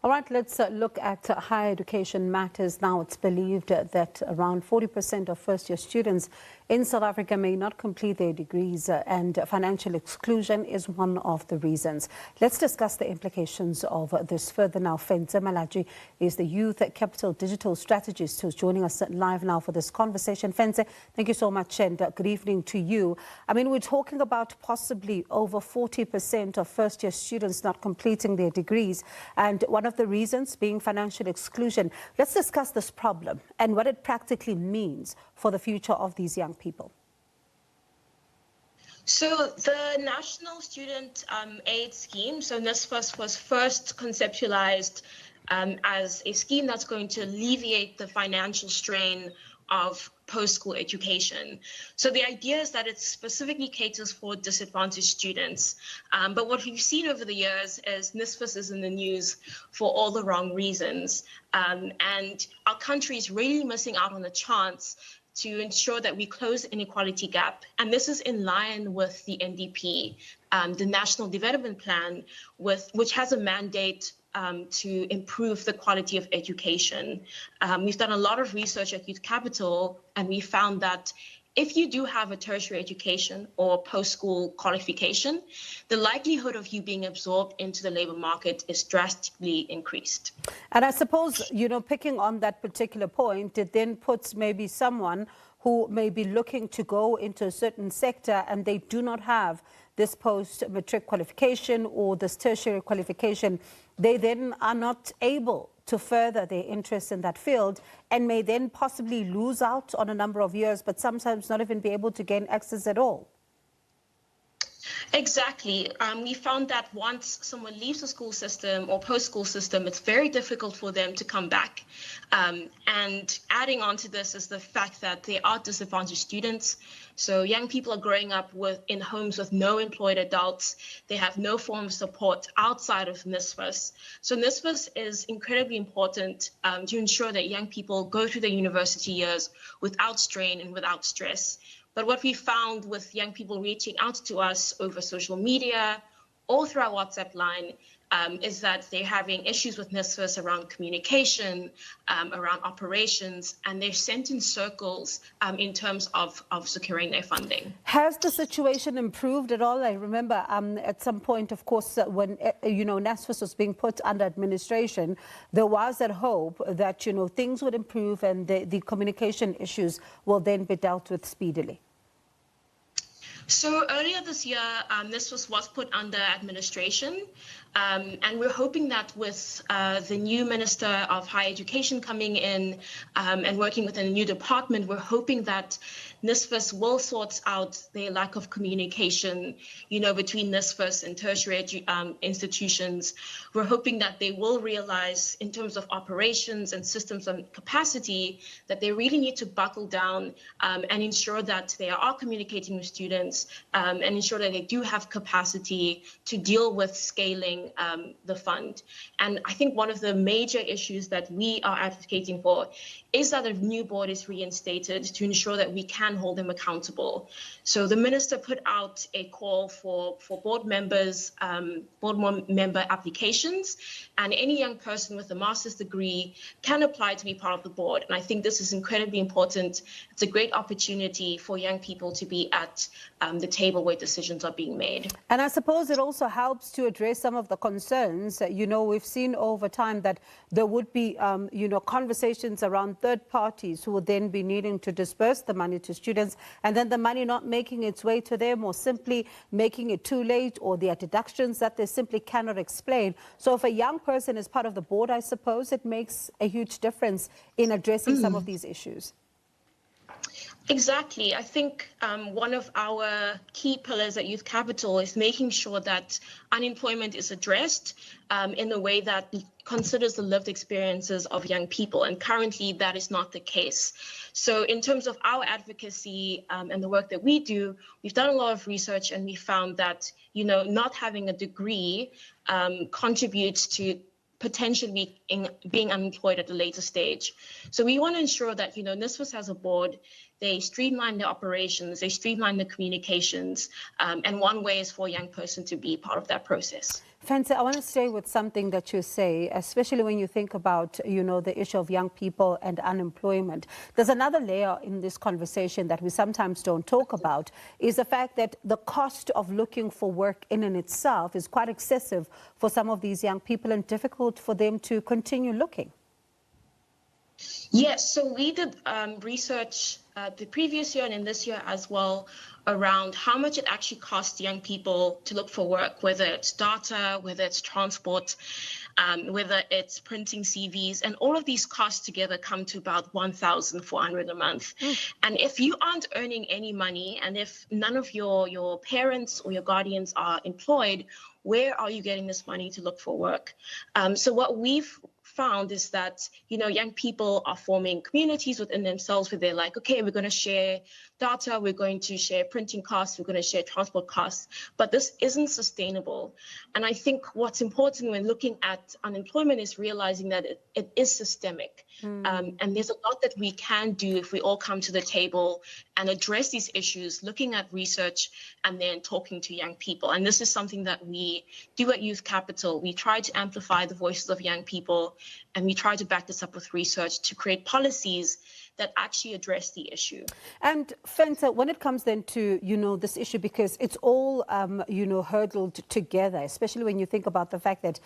All right, let's look at higher education matters now. It's believed that around 40% of first-year students in South Africa may not complete their degrees, and financial exclusion is one of the reasons. Let's discuss the implications of this further now. Fentse Malatji is the Youth Capital Digital Strategist who's joining us live now for this conversation. Fentse, thank you so much and good evening to you. I mean, we're talking about possibly over 40% of first-year students not completing their degrees, and one of the reasons being financial exclusion. Let's discuss this problem and what it practically means for the future of these young people. So the National Student Aid Scheme, so NSFAS, was first conceptualized as a scheme that's going to alleviate the financial strain of post-school education. So the idea is that it specifically caters for disadvantaged students. But what we've seen over the years is NSFAS is in the news for all the wrong reasons. And our country is really missing out on the chance to ensure that we close the inequality gap. And this is in line with the NDP, the National Development Plan, which has a mandate to improve the quality of education. We've done a lot of research at Youth Capital, and we found that if you do have a tertiary education or post-school qualification, the likelihood of you being absorbed into the labor market is drastically increased. And I suppose, you know, picking on that particular point, it then puts maybe someone who may be looking to go into a certain sector and they do not have this post-matric qualification or this tertiary qualification, they then are not able to further their interest in that field and may then possibly lose out on a number of years, but sometimes not even be able to gain access at all. Exactly. We found that once someone leaves the school system or post-school system, it's very difficult for them to come back. And adding on to this is the fact that they are disadvantaged students. So young people are growing up in homes with no employed adults. They have no form of support outside of NSFAS. So NSFAS is incredibly important to ensure that young people go through their university years without strain and without stress. But what we found with young people reaching out to us over social media or through our WhatsApp line is that they're having issues with NSFAS around communication, around operations, and they're sent in circles in terms of securing their funding. Has the situation improved at all? I remember at some point, of course, when NSFAS was being put under administration, there was that hope that things would improve and the communication issues will then be dealt with speedily. So earlier this year, NSFAS was put under administration, and we're hoping that with the new Minister of Higher Education coming in and working within a new department, we're hoping that NSFAS will sort out the lack of communication, between NSFAS and tertiary institutions. We're hoping that they will realize in terms of operations and systems and capacity that they really need to buckle down and ensure that they are communicating with students and ensure that they do have capacity to deal with scaling the fund. And I think one of the major issues that we are advocating for is that a new board is reinstated to ensure that we can hold them accountable. So the minister put out a call for board members, board member applications, and any young person with a master's degree can apply to be part of the board. And I think this is incredibly important. It's a great opportunity for young people to be at the table where decisions are being made. And I suppose it also helps to address some of the concerns. We've seen over time that there would be, conversations around third parties who would then be needing to disperse the money to students, and then the money not making its way to them or simply making it too late, or there are deductions that they simply cannot explain. So if a young person is part of the board, I suppose it makes a huge difference in addressing some of these issues. Exactly. I think one of our key pillars at Youth Capital is making sure that unemployment is addressed in a way that considers the lived experiences of young people. And currently, that is not the case. So in terms of our advocacy and the work that we do, we've done a lot of research and we found that, not having a degree contributes to potentially being unemployed at a later stage. So we want to ensure that, NSFAS has a board, they streamline the operations, they streamline the communications, and one way is for a young person to be part of that process. Fentse, I want to stay with something that you say, especially when you think about, the issue of young people and unemployment. There's another layer in this conversation that we sometimes don't talk about, is the fact that the cost of looking for work in and itself is quite excessive for some of these young people and difficult for them to continue looking. Yes, so we did research the previous year and in this year as well around how much it actually costs young people to look for work, whether it's data, whether it's transport, whether it's printing CVs, and all of these costs together come to about 1,400 a month. And if you aren't earning any money, and if none of your parents or your guardians are employed, where are you getting this money to look for work? So what we've found is that, young people are forming communities within themselves where they're like, okay, we're going to share data, we're going to share printing costs, we're going to share transport costs, but this isn't sustainable. And I think what's important when looking at unemployment is realizing that it is systemic. And there's a lot that we can do if we all come to the table and address these issues, looking at research and then talking to young people. And this is something that we do at Youth Capital. We try to amplify the voices of young people, and we try to back this up with research to create policies that actually address the issue. And Fentse, when it comes then to, this issue, because it's all, hurdled together, especially when you think about the fact that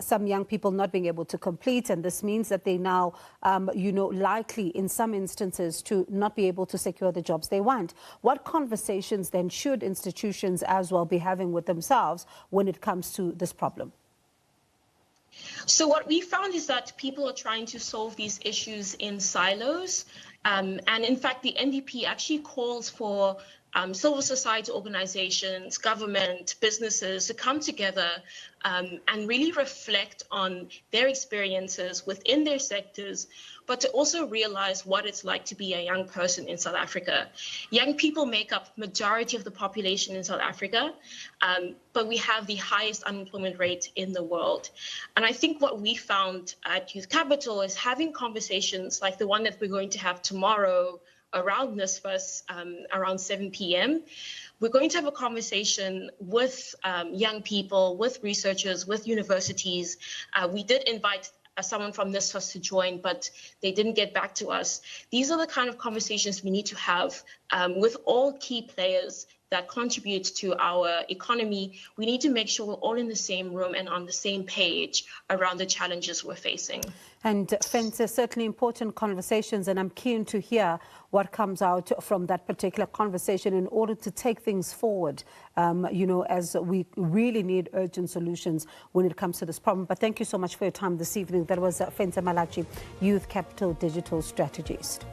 some young people not being able to complete, and this means that they now, likely in some instances to not be able to secure the jobs they want. What conversations then should institutions as well be having with themselves when it comes to this problem? So what we found is that people are trying to solve these issues in silos. And in fact, the NDP actually calls for civil society organizations, government, businesses to come together and really reflect on their experiences within their sectors, but to also realize what it's like to be a young person in South Africa. Young people make up majority of the population in South Africa, but we have the highest unemployment rate in the world. And I think what we found at Youth Capital is having conversations like the one that we're going to have tomorrow around NSFAS, around 7 p.m. We're going to have a conversation with young people, with researchers, with universities. We did invite someone from NSFAS to join, but they didn't get back to us. These are the kind of conversations we need to have with all key players that contribute to our economy. We need to make sure we're all in the same room and on the same page around the challenges we're facing. And Fentse, certainly important conversations, and I'm keen to hear what comes out from that particular conversation in order to take things forward, as we really need urgent solutions when it comes to this problem. But thank you so much for your time this evening. That was Fentse Malatji, Youth Capital Digital Strategist.